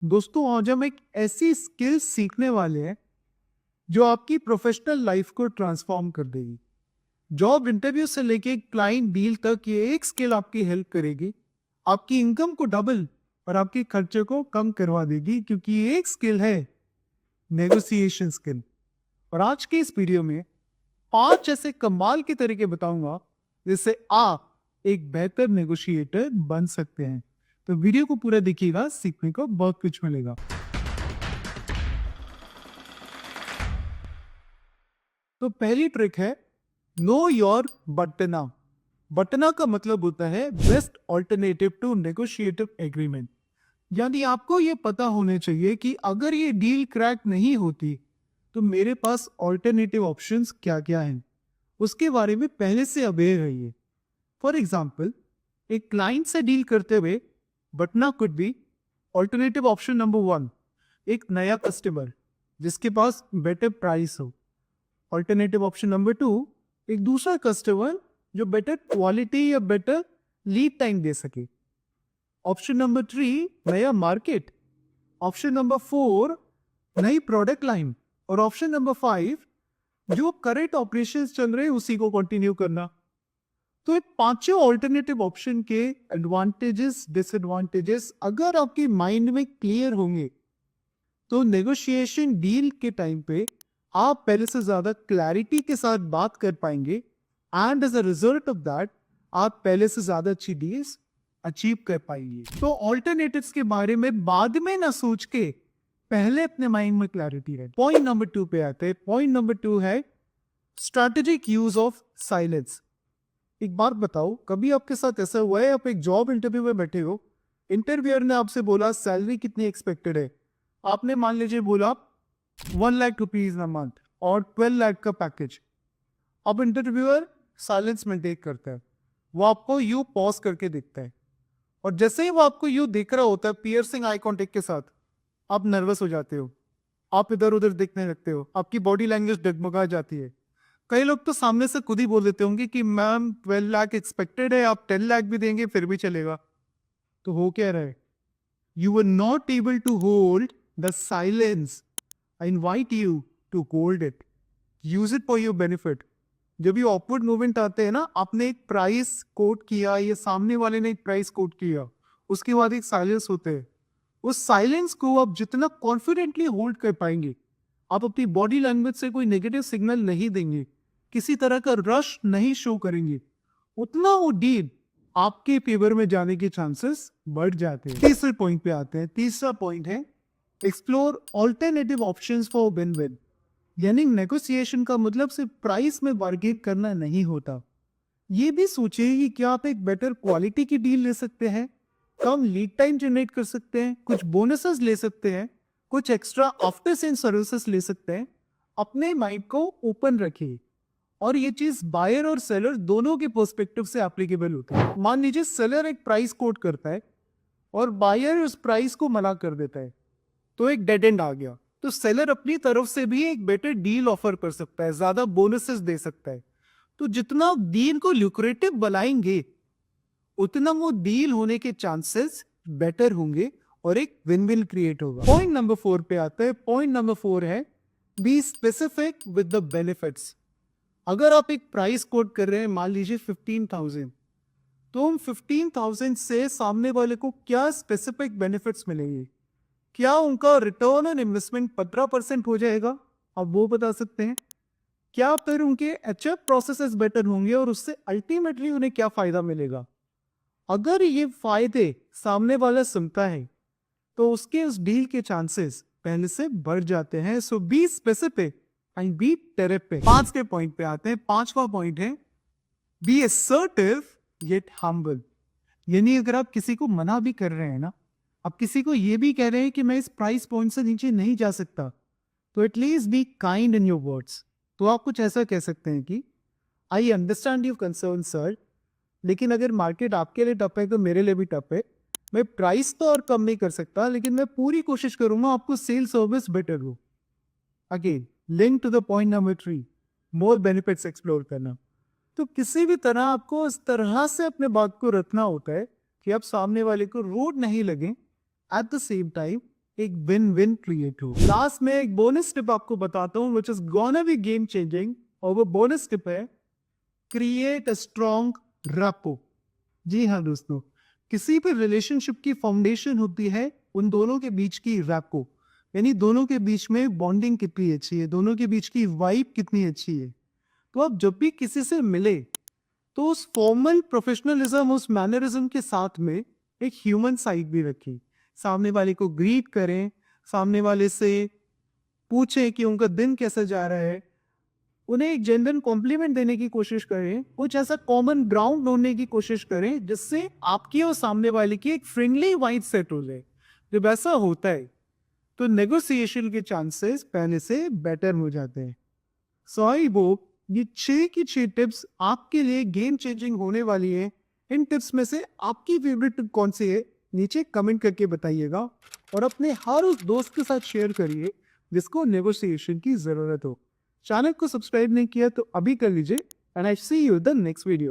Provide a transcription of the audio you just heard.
दोस्तों आज हम एक ऐसी स्किल सीखने वाले हैं जो आपकी प्रोफेशनल लाइफ को ट्रांसफॉर्म कर देगी। जॉब इंटरव्यू से लेके क्लाइंट डील तक ये एक स्किल आपकी हेल्प करेगी, आपकी इनकम को डबल और आपके खर्चे को कम करवा देगी, क्योंकि ये एक स्किल है, नेगोशिएशन स्किल। और आज के इस वीडियो में 5 ऐसे कमाल के तरीके बताऊंगा जिससे आप एक बेहतर नेगोशिएटर बन सकते हैं। तो वीडियो को पूरा देखिएगा, सीखने को बहुत कुछ मिलेगा। तो पहली ट्रिक है नो योर बटना। बटना का मतलब होता है बेस्ट ऑल्टरनेटिव टू नेगोशिएटिव एग्रीमेंट। यानी आपको यह पता होने चाहिए कि अगर ये डील क्रैक नहीं होती तो मेरे पास ऑल्टरनेटिव ऑप्शंस क्या क्या हैं, उसके बारे में पहले से अवेयर रहिए। फॉर एग्जाम्पल, एक क्लाइंट से डील करते हुए बटना could be alternative option number 1, एक नया कस्टमर जिसके पास बेटर प्राइस हो। ऑल्टरनेटिव ऑप्शन नंबर 2, एक दूसरा कस्टमर जो बेटर क्वालिटी या बेटर लीड टाइम दे सके। ऑप्शन नंबर 3, नया मार्केट। ऑप्शन नंबर 4, नई प्रोडक्ट लाइन। और ऑप्शन नंबर 5, जो करेंट ऑपरेशंस चल रहे हैं उसी को कंटिन्यू करना। तो ये पांचों ऑल्टरनेटिव ऑप्शन के एडवांटेजेस डिसएडवांटेजेस अगर आपके माइंड में क्लियर होंगे तो नेगोशिएशन डील के टाइम पे आप पहले से ज्यादा क्लैरिटी के साथ बात कर पाएंगे, and as a result of that आप पहले से ज्यादा अच्छी डील्स अचीव कर पाएंगे। तो ऑल्टरनेटिव्स के बारे में बाद में ना सोच के पहले अपने माइंड में क्लैरिटी रहे। पॉइंट नंबर 2 पे आते हैं। पॉइंट नंबर 2 है स्ट्रैटेजिक यूज ऑफ साइलेंस। एक बात बताओ, कभी आपके साथ ऐसा हुआ है आप एक जॉब इंटरव्यू में बैठे हो, इंटरव्यूअर ने आपसे बोला सैलरी कितनी एक्सपेक्टेड है, आपने मान लीजिए बोला 1 लाख रुपीज अ मंथ और 12 लाख का पैकेज। अब इंटरव्यूअर साइलेंस मेंटेन करता है, वो आपको यू पॉज करके देखता है, और जैसे ही वो आपको यू देख रहा होता है पियर्सिंग आई कॉन्टेक्ट के साथ, आप नर्वस हो जाते हो, आप इधर उधर देखने लगते हो, आपकी बॉडी लैंग्वेज डगमगा जाती है। कई लोग तो सामने से खुद ही बोल देते होंगे कि मैम 12 लाख एक्सपेक्टेड है, आप 10 लाख भी देंगे फिर भी चलेगा। तो हो क्या रहा है, you are not able to hold the silence. I invite you to hold it, use it for your benefit. जब ये ऑकवर्ड मूवमेंट आते हैं ना, आपने एक प्राइस कोट किया या सामने वाले ने एक प्राइस कोट किया, उसके बाद एक साइलेंस होते हैं, उस साइलेंस को आप जितना कॉन्फिडेंटली होल्ड कर पाएंगे, आप अपनी बॉडी लैंग्वेज से कोई नेगेटिव सिग्नल नहीं देंगे, किसी तरह का रश नहीं शो करेंगे, उतना वो डील आपके फेवर में जाने के चांसेस बढ़ जाते हैं। तीसरे पॉइंट पे आते हैं। तीसरा पॉइंट है explore alternative options for win win. यानी नेगोशिएशन का मतलब सिर्फ प्राइस में बार्गेन करना नहीं होता, ये भी सोचिए कि क्या आप एक बेटर क्वालिटी की डील ले सकते हैं, कम लीड टाइम जनरेट कर सकते हैं, कुछ बोनसेस ले सकते हैं, कुछ एक्स्ट्रा आफ्टर सेल सर्विसेज ले सकते हैं। अपने माइंड को ओपन रखिए, और ये चीज बायर और सेलर दोनों के पर्सपेक्टिव से एप्लीकेबल होती है। मान लीजिए सेलर एक प्राइस कोट करता है और बायर उस प्राइस को मना कर देता है, तो एक डेड एंड आ गया। तो सेलर अपनी तरफ से भी एक बेटर डील ऑफर कर सकता है, ज्यादा बोनसेस दे सकता है। तो जितना डील को ल्यूक्रेटिव बनाएंगे उतना वो डील होने के चांसेस बेटर होंगे और एक विन विन क्रिएट होगा। पॉइंट नंबर 4 पे आता है। पॉइंट नंबर 4 है be specific with the benefits. अगर आप एक प्राइस कोट कर रहे हैं, मान लीजिए 15,000, तो हम 15,000 से सामने वाले को क्या स्पेसिफिक बेनिफिट्स मिलेंगे, क्या उनका रिटर्न ऑन इन्वेस्टमेंट 15% हो जाएगा, आप वो बता सकते हैं। क्या फिर उनके एचएफ प्रोसेसेस बेटर होंगे और उससे अल्टीमेटली उन्हें क्या फायदा मिलेगा। अगर ये फायदे सामने वाला सुनता है तो उसके उस डील के चांसेस पहले से बढ़ जाते हैं। So be specific and be therapeutic. 5वें पॉइंट पे आते हैं। 5वां पॉइंट है बी असर्टिव येट हम्बल। यानी अगर आप किसी को मना भी कर रहे हैं ना, आप किसी को ये भी कह रहे हैं कि मैं इस प्राइस पॉइंट से नीचे नहीं जा सकता, तो at least be kind in your words. तो आप कुछ ऐसा कह सकते हैं कि I understand your concern sir, लेकिन अगर मार्केट आपके लिए टफ है तो मेरे लिए भी टफ है। मैं प्राइस तो और कम नहीं कर सकता, लेकिन मैं पूरी कोशिश करूंगा आपको सेल सर्विस बेटर हो। Again link to the point number 3, more benefits explore करना। तो किसी भी तरह आपको इस तरह से अपने बात को रखना होता है कि आप सामने वाले को रूड नहीं लगे, एट द सेम टाइम एक विन विन क्रिएट हो। लास्ट में एक बोनस टिप आपको बताता हूँ which is gonna be game changing, और वो बोनस टिप है क्रिएट अ स्ट्रॉन्ग रैपो। जी हाँ दोस्तों, किसी भी रिलेशनशिप की फाउंडेशन होती है उन दोनों के बीच की रैपो, यानी दोनों के बीच में बॉन्डिंग कितनी अच्छी है, दोनों के बीच की वाइब कितनी अच्छी है। तो आप जब भी किसी से मिले तो उस फॉर्मल प्रोफेशनलिज्म, उस मैनरिज्म के साथ में एक ह्यूमन साइड भी रखें। सामने वाले को ग्रीट करें, सामने वाले से पूछें कि उनका दिन कैसा जा रहा है, उन्हें एक जेन्युइन कॉम्प्लीमेंट देने की कोशिश करें, कुछ ऐसा कॉमन ग्राउंड ढूंढने की कोशिश करें जिससे आपकी और सामने वाले की एक फ्रेंडली वाइब सेट हो जाए। जब ऐसा होता है तो नेगोशिएशन के चांसेस पहले से बेटर हो जाते हैं। सो आई होप ये 6 की 6 टिप्स आपके लिए गेम चेंजिंग होने वाली है। इन टिप्स में से आपकी फेवरेट टिप कौन सी है नीचे कमेंट करके बताइएगा, और अपने हर उस दोस्त के साथ शेयर करिए जिसको नेगोशिएशन की जरूरत हो। चैनल को सब्सक्राइब नहीं किया तो अभी कर लीजिए, and I see you the next video.